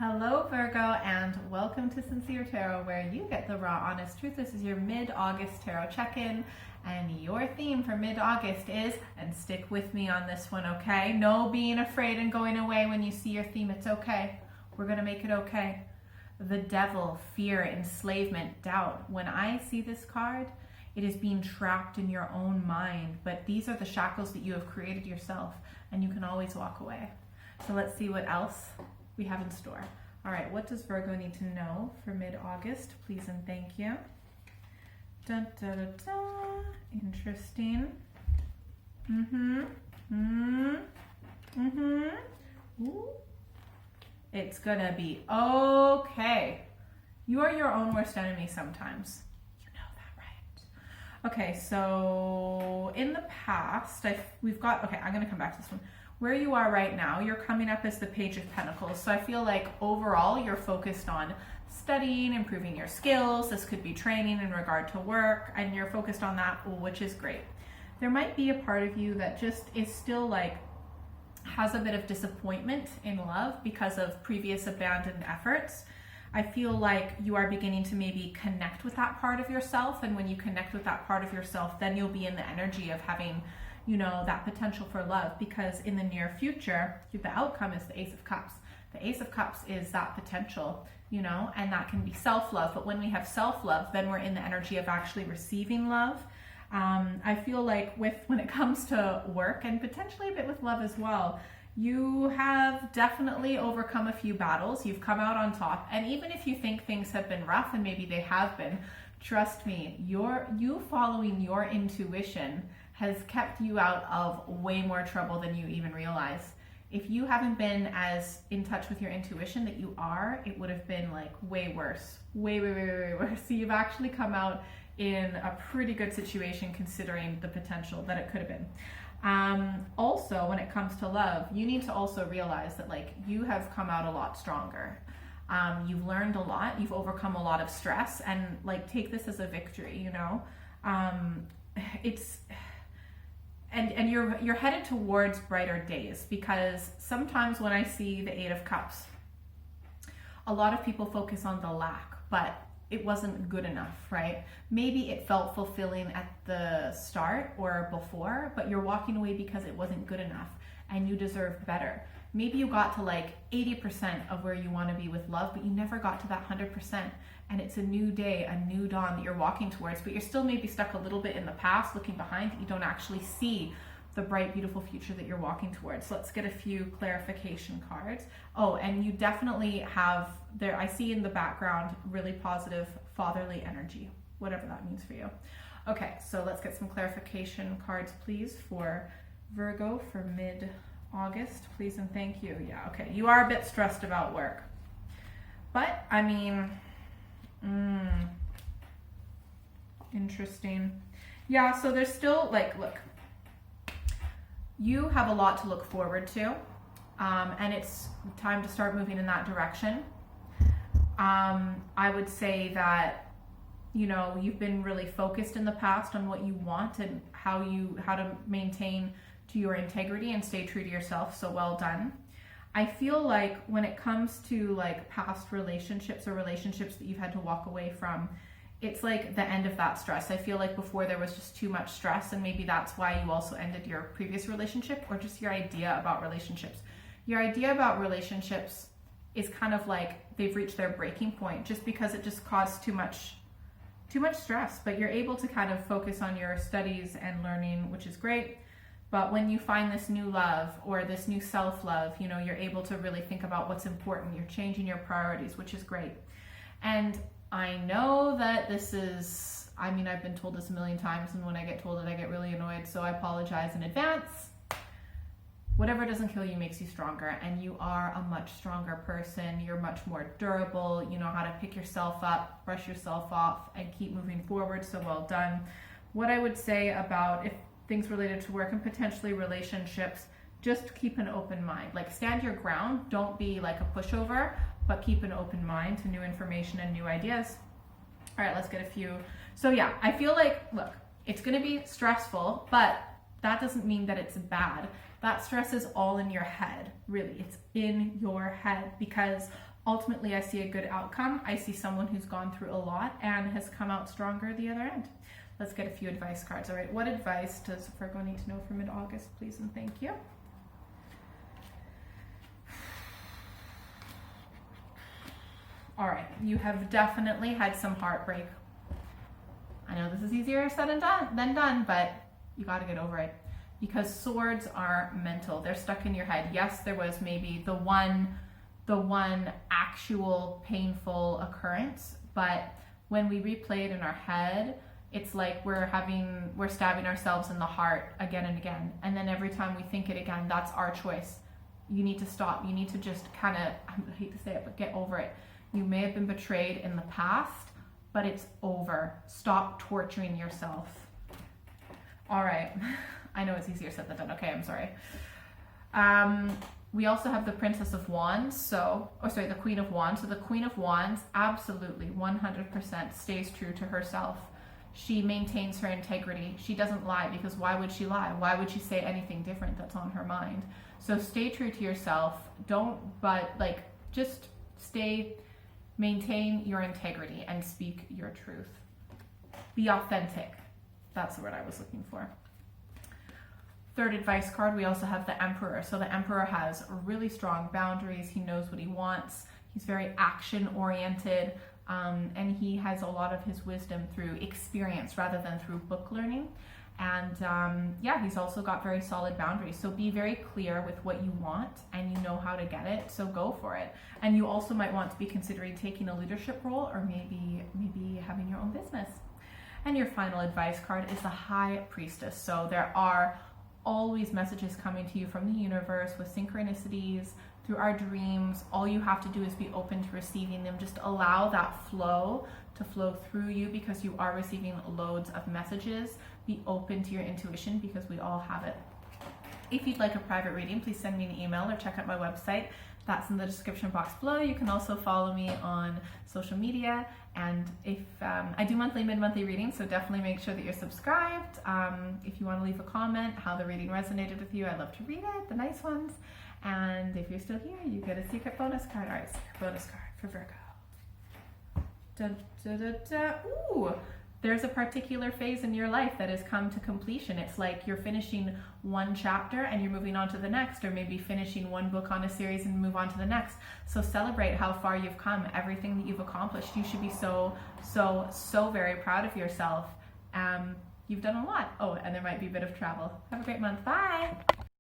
Hello Virgo, and welcome to Sincere Tarot, where you get the raw honest truth. This is your mid-August tarot check-in, and your theme for mid-August is, and stick with me on this one, okay? No being afraid and going away when you see your theme. It's okay. We're gonna make it okay. The devil, fear, enslavement, doubt. When I see this card, it is being trapped in your own mind, but these are the shackles that you have created yourself, and you can always walk away. So let's see what else we have in store. All right, what does Virgo need to know for mid-August? Please and thank you. Dun, dun, dun, dun. Interesting. Ooh. It's gonna be okay. You are your own worst enemy sometimes. You know that, right? Okay, so in the past, we've got, okay, I'm gonna come back to this one. Where you are right now, you're coming up as the Page of Pentacles. So I feel like overall you're focused on studying, improving your skills. This could be training in regard to work, and you're focused on that, which is great. There might be a part of you that just is still like, has a bit of disappointment in love because of previous abandoned efforts. I feel like you are beginning to maybe connect with that part of yourself. And when you connect with that part of yourself, then you'll be in the energy of having, you know, that potential for love, because in the near future, the outcome is the Ace of Cups. The Ace of Cups is that potential, you know, and that can be self-love. But when we have self-love, then we're in the energy of actually receiving love. I feel like when it comes to work, and potentially a bit with love as well, you have definitely overcome a few battles. You've come out on top. And even if you think things have been rough, and maybe they have been, trust me, you following your intuition has kept you out of way more trouble than you even realize. If you haven't been as in touch with your intuition that you are, it would have been like way worse, way worse. So you've actually come out in a pretty good situation considering the potential that it could have been. Also, when it comes to love, you need to also realize that like you have come out a lot stronger. You've learned a lot, you've overcome a lot of stress, and like take this as a victory, you know? And you're headed towards brighter days, because sometimes when I see the Eight of Cups, a lot of people focus on the lack, but it wasn't good enough, right? Maybe it felt fulfilling at the start or before, but you're walking away because it wasn't good enough and you deserve better. Maybe you got to like 80% of where you want to be with love, but you never got to that 100%. And it's a new day, a new dawn that you're walking towards, but you're still maybe stuck a little bit in the past, looking behind. You don't actually see the bright, beautiful future that you're walking towards. So let's get a few clarification cards. Oh, and you definitely have there, I see in the background, really positive fatherly energy, whatever that means for you. Okay, so let's get some clarification cards, please, for Virgo for mid-August, please and thank you. Yeah, okay, you are a bit stressed about work, but I mean, interesting. Yeah, so there's still like, look, you have a lot to look forward to, and it's time to start moving in that direction. I would say that, you know, you've been really focused in the past on what you want and how to maintain to your integrity and stay true to yourself. So well done. I feel like when it comes to like past relationships or relationships that you've had to walk away from, it's like the end of that stress. I feel like before there was just too much stress, and maybe that's why you also ended your previous relationship, or just your idea about relationships. Your idea about relationships is kind of like they've reached their breaking point just because it just caused too much stress. But you're able to kind of focus on your studies and learning, which is great. But when you find this new love or this new self-love, you know, you're able to really think about what's important. You're changing your priorities, which is great. And I know that this is, I mean, I've been told this a million times, and when I get told it, I get really annoyed. So I apologize in advance. Whatever doesn't kill you makes you stronger, and you are a much stronger person. You're much more durable. You know how to pick yourself up, brush yourself off, and keep moving forward. So well done. What I would say about if things related to work and potentially relationships, just keep an open mind. Like, stand your ground. Don't be like a pushover, but keep an open mind to new information and new ideas. All right, let's get a few. So yeah, I feel like, look, it's going to be stressful, but that doesn't mean that it's bad. That stress is all in your head, really. It's in your head, because Ultimately, I see a good outcome. I see someone who's gone through a lot and has come out stronger the other end. Let's get a few advice cards. All right, what advice does Virgo need to know for mid-August, please and thank you? All right, you have definitely had some heartbreak. I know this is easier said than done, but you got to get over it, because swords are mental. They're stuck in your head. Yes, there was maybe the one actual painful occurrence, but when we replay it in our head, it's like we're stabbing ourselves in the heart again and again. And then every time we think it again, that's our choice. You need to stop. You need to just kind of, I hate to say it, but get over it. You may have been betrayed in the past, but it's over. Stop torturing yourself. All right. I know it's easier said than done. Okay, I'm sorry. We also have the Princess of Wands, the Queen of Wands. So the Queen of Wands absolutely 100% stays true to herself. She maintains her integrity. She doesn't lie, because why would she lie? Why would she say anything different that's on her mind? So stay true to yourself. Maintain your integrity and speak your truth. Be authentic. That's the word I was looking for. Third advice card, we also have the Emperor. So the Emperor has really strong boundaries. He knows what he wants. He's very action oriented, and he has a lot of his wisdom through experience rather than through book learning. And he's also got very solid boundaries. So be very clear with what you want, and you know how to get it, so go for it. And you also might want to be considering taking a leadership role, or maybe having your own business. And your final advice card is the High Priestess. So there are always messages coming to you from the universe with synchronicities through our dreams. All you have to do is be open to receiving them. Just allow that flow to flow through you, because you are receiving loads of messages. Be open to your intuition, because we all have it. If you'd like a private reading, please send me an email or check out my website. That's in the description box below. You can also follow me on social media. And if I do monthly, mid-monthly readings, so definitely make sure that you're subscribed. If you want to leave a comment, how the reading resonated with you, I love to read it, the nice ones. And if you're still here, you get a secret bonus card. All right, secret bonus card for Virgo. Dun, dun, dun, dun. Ooh, there's a particular phase in your life that has come to completion. It's like you're finishing one chapter and you're moving on to the next, or maybe finishing one book on a series and move on to the next. So celebrate how far you've come, everything that you've accomplished. You should be so very proud of yourself. You've done a lot. Oh, and there might be a bit of travel. Have a great month. Bye.